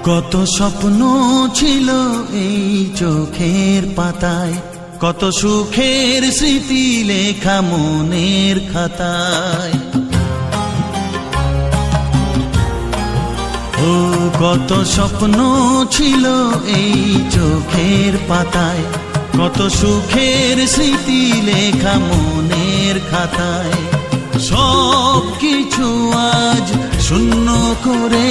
কত স্বপ্ন ছিল এই চোখের পাতায়, কত সুখের স্মৃতি লেখা মনের খাতায়। ও কত স্বপ্ন ছিল এই চোখের পাতায়, কত সুখের স্মৃতি লেখা মনের খাতায়। সব কিছু আজ শূন্য করে